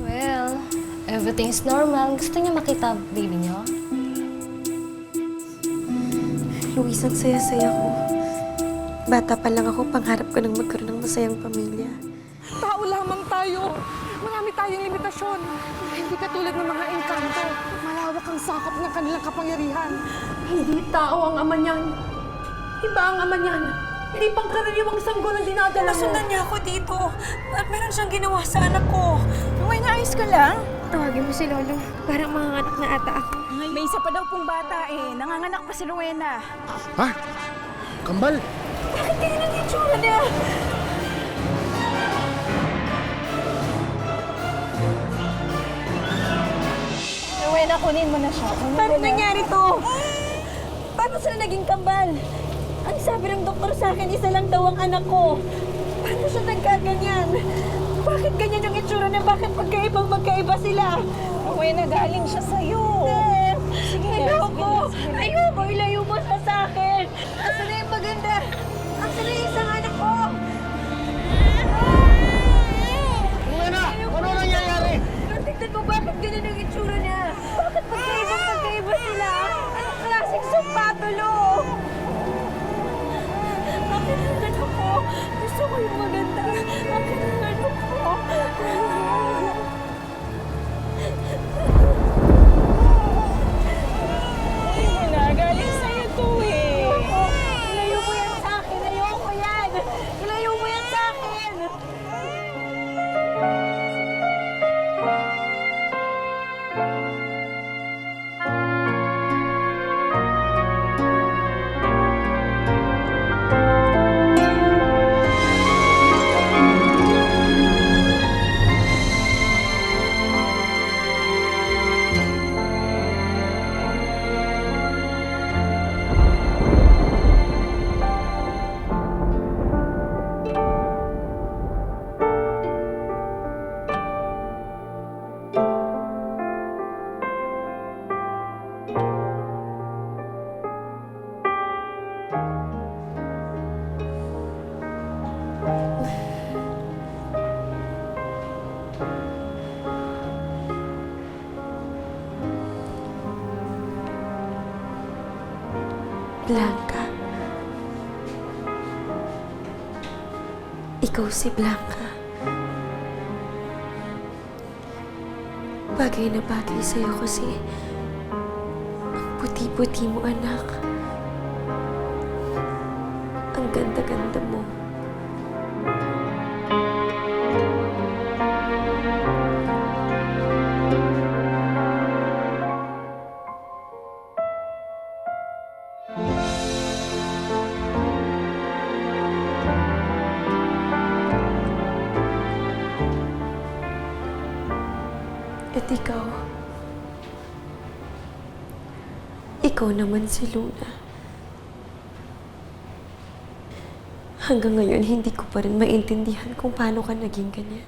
Well, everything's normal. Gusto niyo makita baby niyo? Luis, ang saya-saya ko. Bata pa lang ako, pangarap ko nang magkaroon ng masayang pamilya. Tao lamang tayo. Marami tayong limitasyon. Hindi katulad ng mga engkanto. Malawak ang sakop ng kanilang kapangyarihan. Hindi tao ang ama niyan. Iba ang ama niyan. Hindi pangkaraniwang sanggol ang dinadala mo. Nasundan niya ako dito at meron siyang ginawa sa anak ko. May naayos ka lang? Tawagin mo si Lolo. Parang mga anak na ata ako. May isa pa daw pong bata eh. Nanganganak pa si Rowena. Ha? Kambal? Bakit ganyan ang itsura niya? Rowena, kunin mo na siya. Paano nangyari to? Paano sila naging kambal? Ang sabi ng doktor sa akin, isa lang daw ang anak ko. Paano siya nagkaganyan? Bakit ganyan yung itsura niya? Bakit magkaiba sila? Rowena, galing siya sa'yo. Sige, ayoko. Ayoko, ilayo mo siya sa akin. Asa na yung maganda? Asa na yung isang anak ko? Rowena! Ano nangyayari? Tignan mo, bakit ganyan ang itsura niya? Bakit magkaiba sila? Anong klaseng sumpatulo? Akin ang anak ko. Gusto ko yung maganda. Akin ang anak ko. Wala, galing sa'yo to eh. Ilayo mo yan sa akin. Ayoko yan. Ilayo mo yan sa akin. Blanca. Ikaw si Blanca. Bagay na bagay sa'yo kasi ang puti-puti mo, anak. Ang ganda-ganda mo. At ikaw naman si Luna. Hanggang ngayon, hindi ko pa rin maintindihan kung paano ka naging ganyan.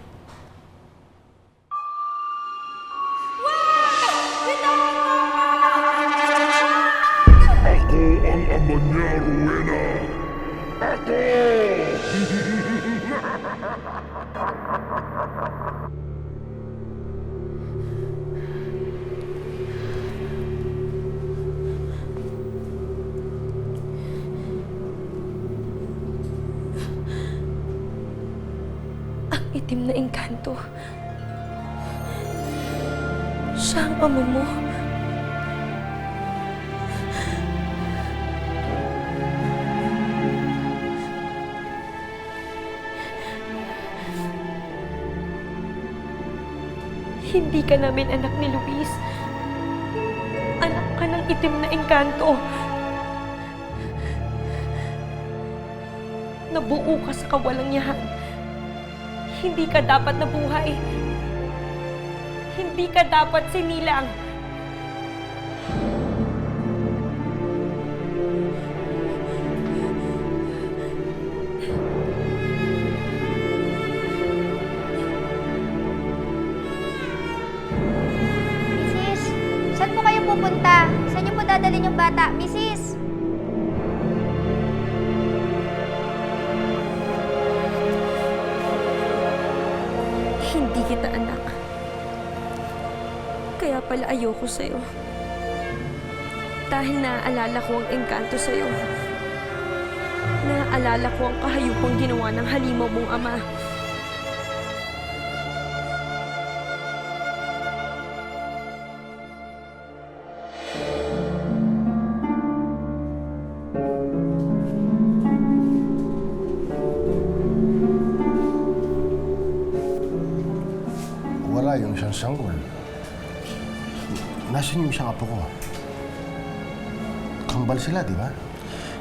Ako ang ama niya, Rowena! Ako! Ang itim na engkanto. Siya ang ama mo. Hindi ka namin anak ni Luis. Anak ka ng itim na engkanto. Nabuo ka sa kawalang-yahan. Hindi ka dapat nabuhay. Hindi ka dapat sinilang. Mrs., saan po kayo pupunta? Saan niyo po dadalhin yung bata? Mrs.! pala ayoko sa'yo. Dahil naaalala ko ang engkanto sa'yo. Naaalala ko ang kahayupang ginawa ng halimaw mong ama. Wala yung isang sanggol. Nasaan yung isang apo ko? Kambal sila, di ba?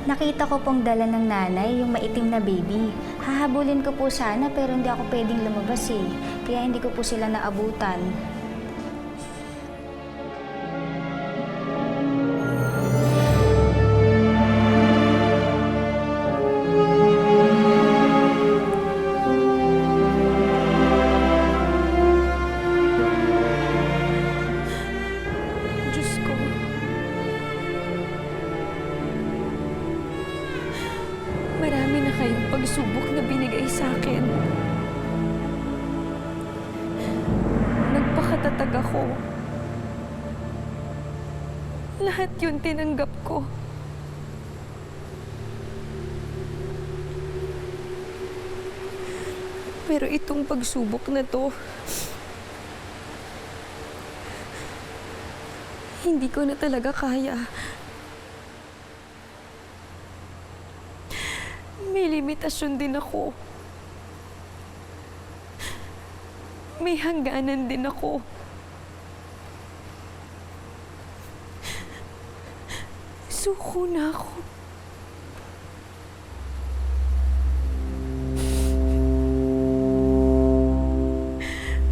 Nakita ko pong dala ng nanay, yung maitim na baby. Hahabulin ko po sana pero hindi ako pwedeng lumabas eh. Kaya hindi ko po sila naabutan. Diyos ko. Marami na kayong pagsubok na binigay sa akin. Nagpakatatag ako. Lahat yun tinanggap ko. Pero itong pagsubok na to, hindi ko na talaga kaya. May limitasyon din ako. May hangganan din ako. Suko na ako.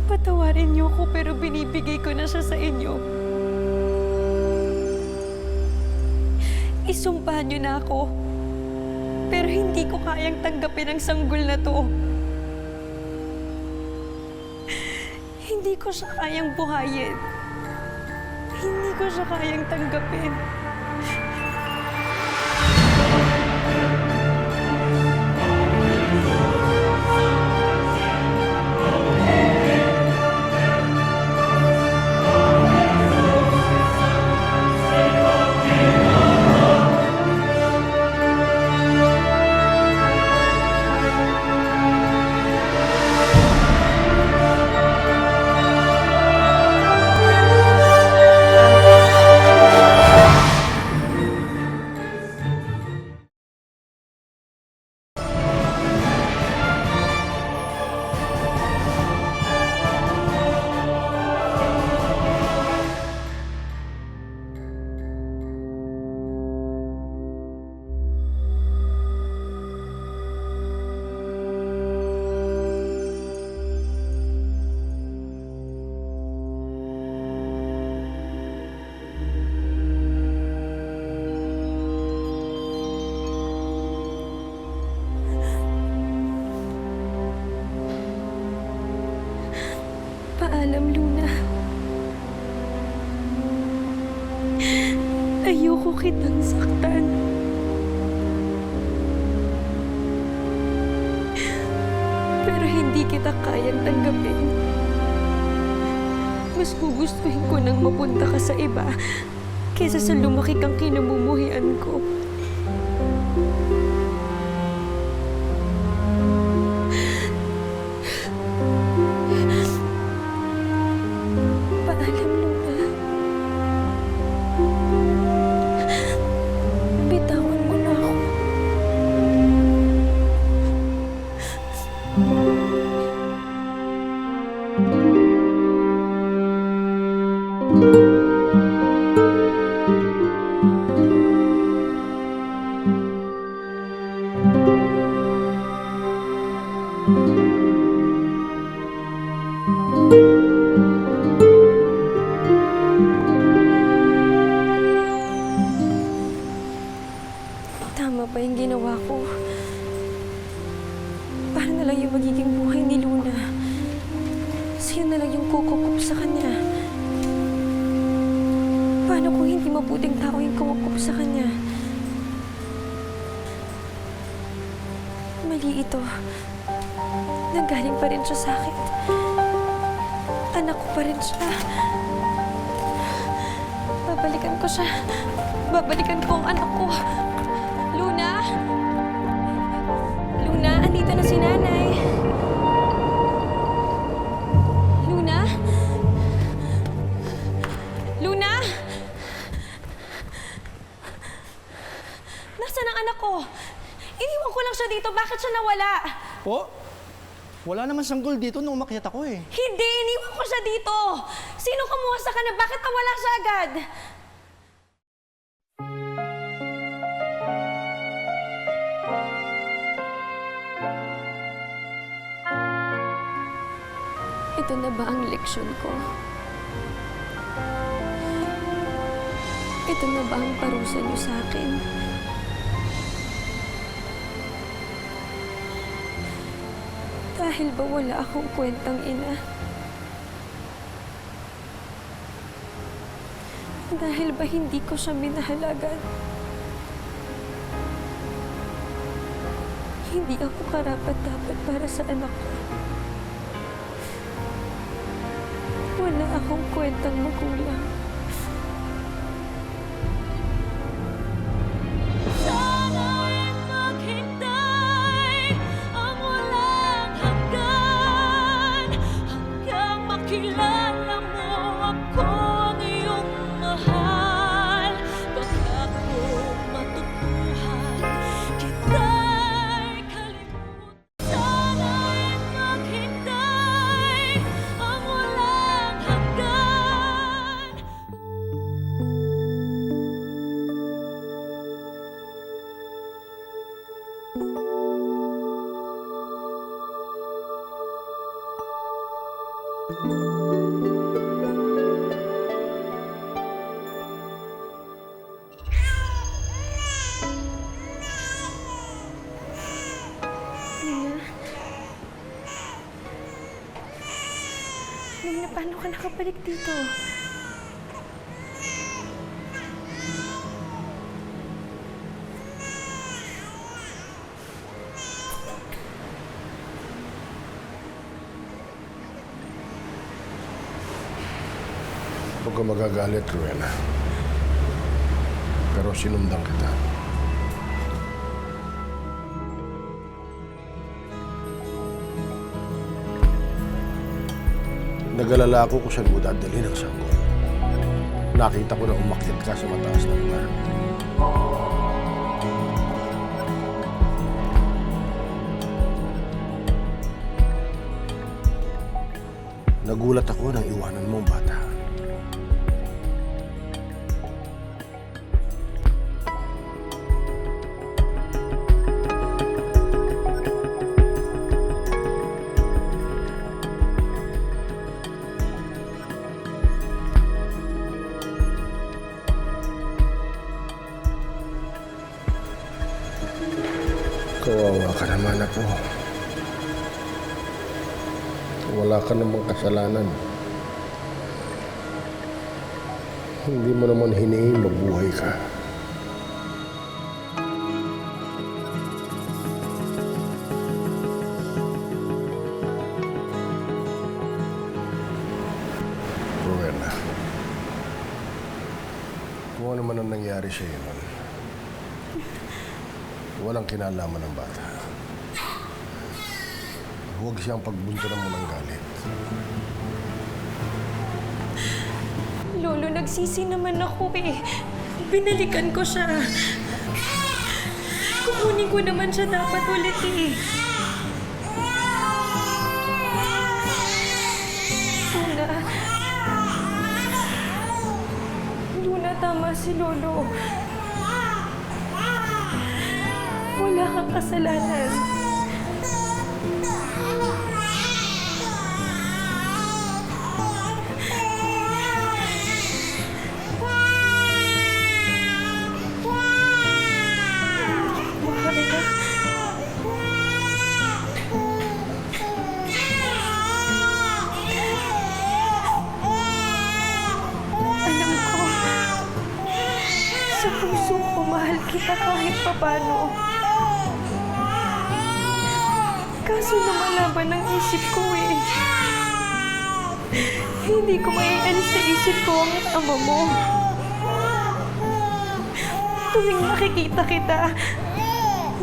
Patawarin niyo ko pero binibigay ko na siya sa inyo. Isumpahan niyo na ako. Pero hindi ko kayang tanggapin ang sanggol na to. Hindi ko siya kayang buhayin. Hindi ko siya kayang tanggapin. Paalam, Luna. Ayoko kitang saktan. Pero hindi kita kayang tanggapin. Mas gugustuhin ko nang mapunta ka sa iba kaysa sa lumaki kang kinamumuhian ko. Paalam, Luna. Bitawan mo na ako. Tama ba yung ginawa ko? Paano na lang yung magiging buhay ni Luna? Sino na lang yung kukukup sa kanya? Paano kung hindi mabuting tao yung kumukup sa kanya? Mali ito. Nanggaling pa rin siya sa akin. Anak ko pa rin siya. siya. Babalikan ko ang anak ko. Luna? Luna, andito na si nanay. Luna? Luna? Nasaan ang anak ko? Iniwan ko lang siya dito. Bakit siya nawala? Po? Wala naman sanggol dito nung umakyat ako eh. Hindi! Iniwan ko siya dito! Sino kumuha sa kanya? Bakit nawala siya agad? Ito na ba ang leksyon ko? Ito na ba ang parusa niyo sa akin? Dahil ba wala akong kwentang ina? Dahil ba hindi ko siya minahalagan? Hindi ako karapat-dapat para sa anak ko. Wala akong kwentang magulang. Kilala mo ako ang iyong mahal. Baka ko matutuhan kita'y kalimutan. Sana'y maghintay ang walang hanggan. Luna, paano ka nakabalik dito? Huwag ka magagalit, Rowena. Pero sinundan kita. Nag-alala ako kung saan mo dadalhin ang sanggol. Nakita ko na umakyat ka sa mataas na lugar. Nagulat ako nang iwanan mo ang bata. Kawawa ka naman ako. Wala ka namang kasalanan. Hindi mo naman hiniing mabuhay ka. Rowena, kung ano man ang nangyari sa iyo nun, walang kinalaman ng bata. Huwag siyang pagbunturan mo ng galit. Lolo, nagsisi naman ako eh. Binalikan ko siya. Kukunin ko naman siya dapat ulit eh. Luna. Luna, tama si Lolo. Wala kang kasalanan. Alam ko, sa puso ko, mahal kita kahit papano. Kaso lumalaban ang isip ko eh. Hindi ko maialis sa isip ko ang ama mo. Tuwing nakikita kita,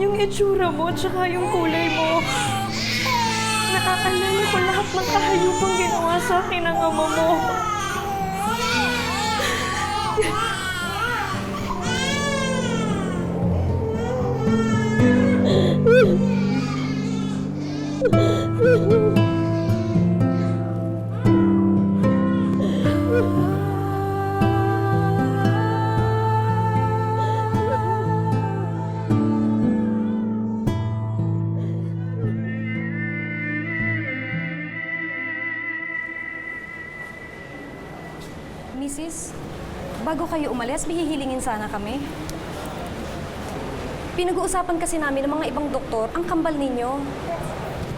yung itsura mo tsaka yung kulay mo, nakakaalala ko lahat ng kahayupang ginawa sa akin ng ama mo. Mrs., bago kayo umalis, hihilingin sana kami. Pinag-uusapan kasi namin ng mga ibang doktor ang kambal ninyo.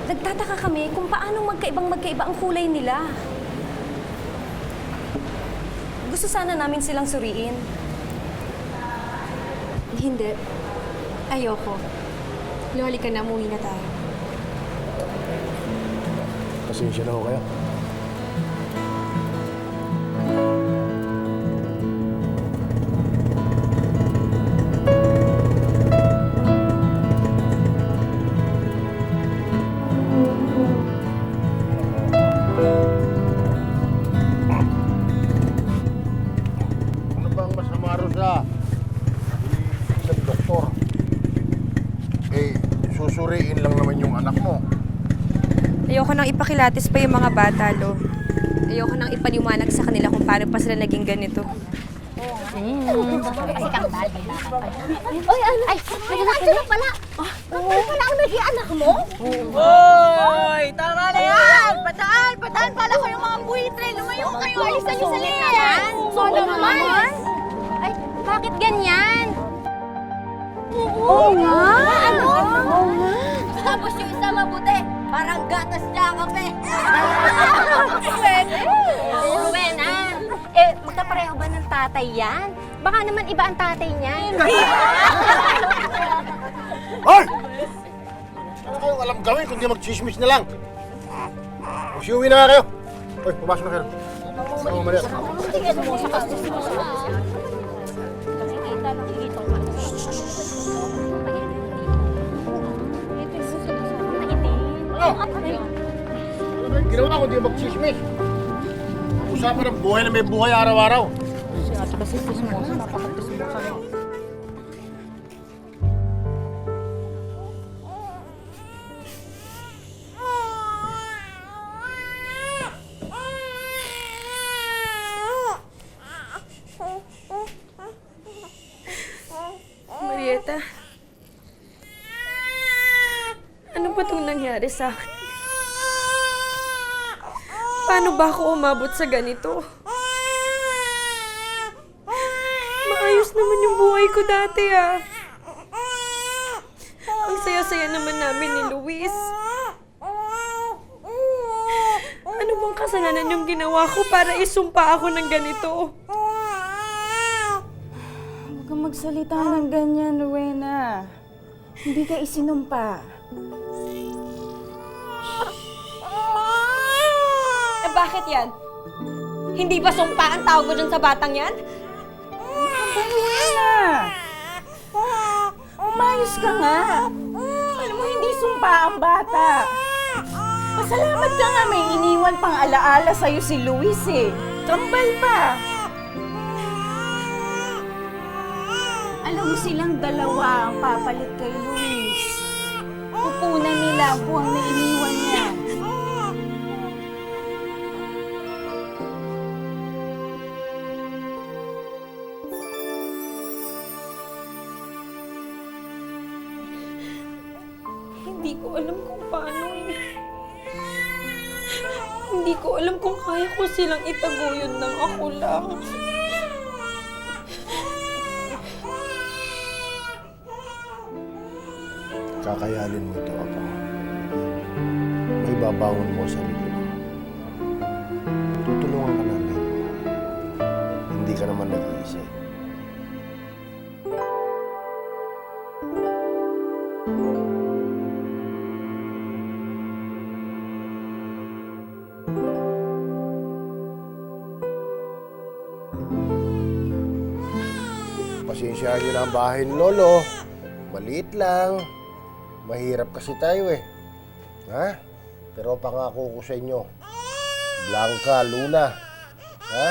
Nagtataka kami kung paano magkaiba ang kulay nila. Gusto sana namin silang suriin. Hindi. Ayoko. Loli ka na, umuwi na tayo. Pasensya na ho kayo. Ano bang masama ro sa isang doktor? Susuriin lang naman yung anak mo. Ayoko nang ipakilatis pa yung mga bata, Lo. Ayoko nang ipaliwanag sa kanila kung paano pa sila naging ganito. Kasi kambal. Oy, ano? Ay, naglalaki pala. Kambal pala ang naging anak mo? Hoy! Tama na yan! Pataan! Pataan pala kayong mga buitre! Lumayo kayo! Alisan niyo sa linyan! Oo naman. Ay, bakit ganyan? Oo nga! Ano? Oo nga. Tapos yung isa mabuti, parang gatas niya kape. Rowena, magkapareho ba ng tatay yan? Baka naman iba ang tatay niyan. Hoy! Ano kayong alam gawin kundi mag-chismis na lang? Usiuwi na nga kayo. Hoy, pumasok na kayo. Sama mo mali. Ano? Ginawa ko di mag-chismis. Usapan ng buhay na may buhay araw-araw. Marieta, ano ba itong nangyari sa akin? Paano ba ako umabot sa ganito? Maayos naman yung buhay ko dati, ah. Ang saya-saya naman namin ni Luis. Ano bang kasalanan yung ginawa ko para isumpa ako ng ganito? Huwag kang magsalita ng ganyan, Rowena. Hindi ka isinumpa. Eh bakit yan? Hindi ba sumpa ang tawag mo dyan sa batang yan? Rowena! Umayos ka nga. Alam mo, hindi sumpa ang bata. Pasalamat ka nga may iniwan pang alaala sa'yo si Luis eh. Kambal pa. Alam mo silang dalawa ang papalit kay Luis. Pupunan nila ang buwang na iniwan niya. Hindi ko alam kung paano eh. Hindi ko alam kung kaya ko silang itaguyod ng ako lang. Kakayanin mo ito, Apo. May babangon mo sa sarili mo. Tutulungan ka namin. Hindi ka naman nag-iisa. Pagpasensyahan nyo na ang bahay ni Lolo. Maliit lang. Mahirap kasi tayo eh. Ha? Pero pangako ko sa inyo, Blanca, Luna, ha?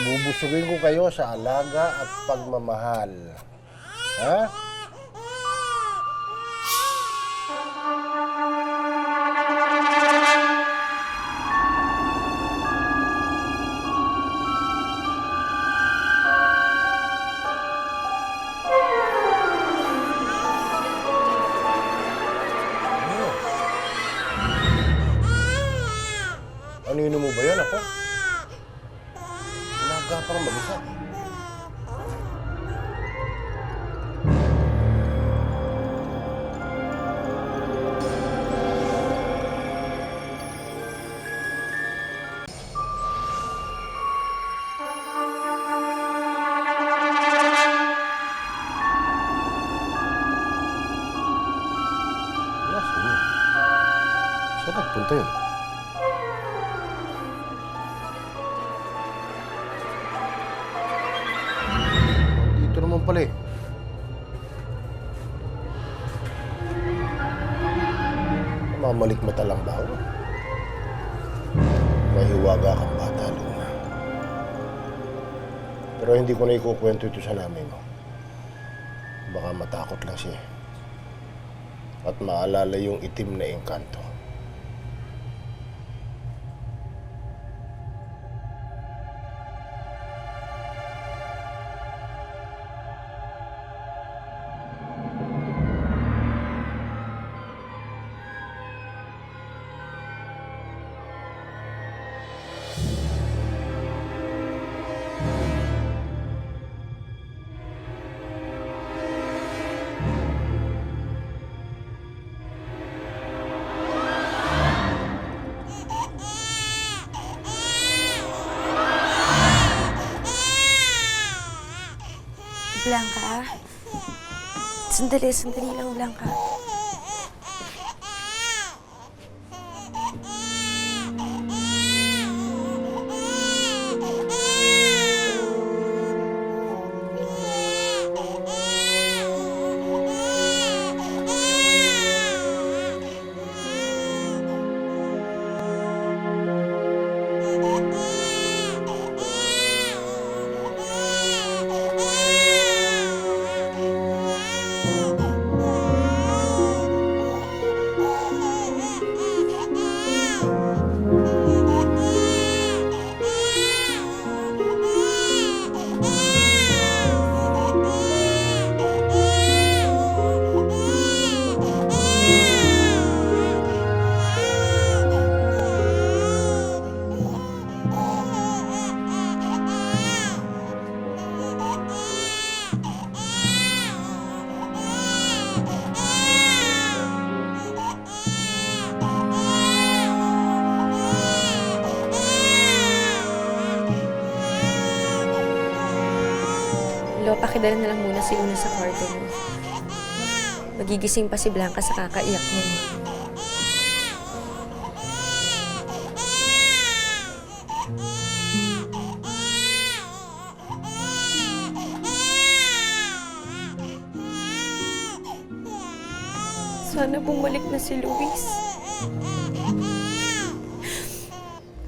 Bubusugin ko kayo sa alaga at pagmamahal. Ha? Ano mo ba yan, ako? Umaga parang mag-isa. Wala, saan yun? Saan nagpunta yun? Dito naman pala eh. Mamalikmata lang ba ako? Mahiwaga kang bata, Luna. Pero hindi ko na ikukwento ito sa nanay mo. Baka matakot lang siya. At maalala yung itim na engkanto. Blanca? Sandali lang, Blanca. Lo, pakidala na lang muna si Luna sa kwarto mo. Magigising pa si Blanca sa kakaiyak niya. Sana bumalik na si Luis.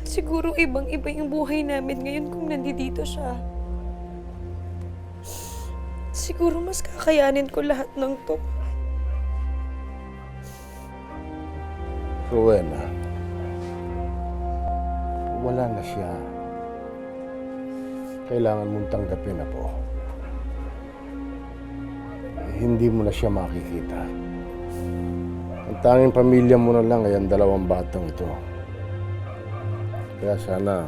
Siguro ibang-iba yung buhay namin ngayon kung nandito siya. Siguro mas kakayanin ko lahat ng to. Rowena, wala na siya. Kailangan mong tanggapin na po. Hindi mo na siya makikita. Ang tanging pamilya mo na lang ay ang dalawang batang ito. Kaya sana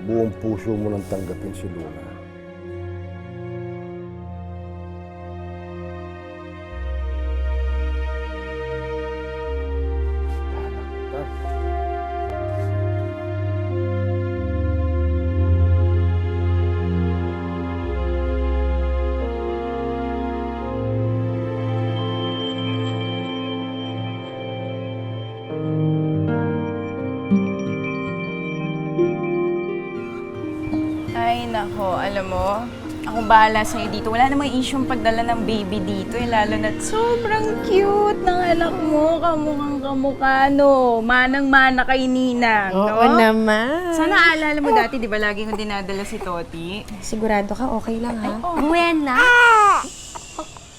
buong puso mo nang tanggapin si Luna. Ay, Ay, nako, alam mo, ako bahala sa'yo dito. Wala namang issue yung pagdala ng baby dito. Lalo na't sobrang cute ng anak mo. Kamukhang kamukha, no? Manang-mana kay Ninang, no? Oo naman. Sana aalala mo dati, di ba, lagi kong dinadala si Toti? Sigurado ka, okay lang ha? Buena.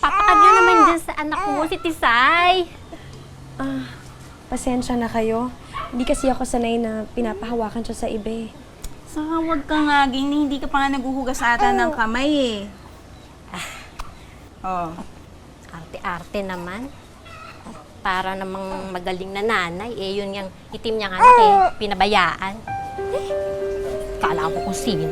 Papakad na naman dyan sa anak mo, si Tisay. Pasensya na kayo. Hindi kasi ako sanay na pinapahawakan siya sa iba eh. Saka huwag ka nga, hindi ka pa nga naghuhugas ata ng kamay eh. Oh. Arte-arte naman. Para namang magaling na nanay. Eh, yun yung itim niyang anak eh. Pinabayaan. Kala ko kung sino.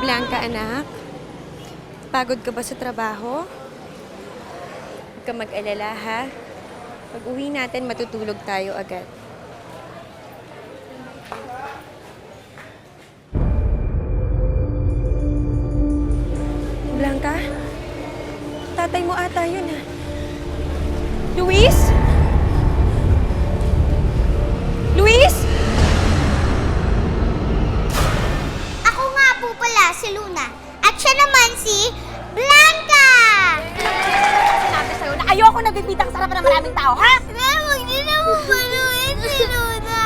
Blanca, anak. Pagod ka ba sa trabaho? Huwag ka mag-alala, ha? Pag uwi natin, matutulog tayo agad. Blanca? Tatay mo ata yun, ha? Luis? Luis? Ako nga po pala si Luna. At siya naman si Blanca! Sinabi sa'yo na ayoko nabibitang sa harapan ng maraming tao, ha? Huwag din na mo paluin si Luna.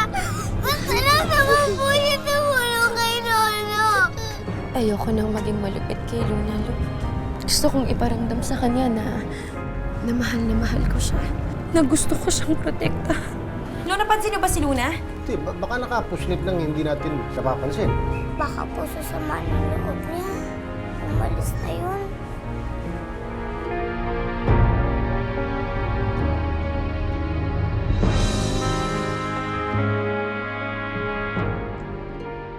Basta lang naman po siya tumulong kay Lolo. Ayoko nang maging malupit kay Luna, Lu. Gusto kong iparamdam sa kanya na mahal ko siya. Na gusto ko siyang protektahan. Lu, napansin niyo ba si Luna? Hindi, baka nakapuslit lang hindi natin napapansin. Baka po sasama ng loob niya. Umalis na yun.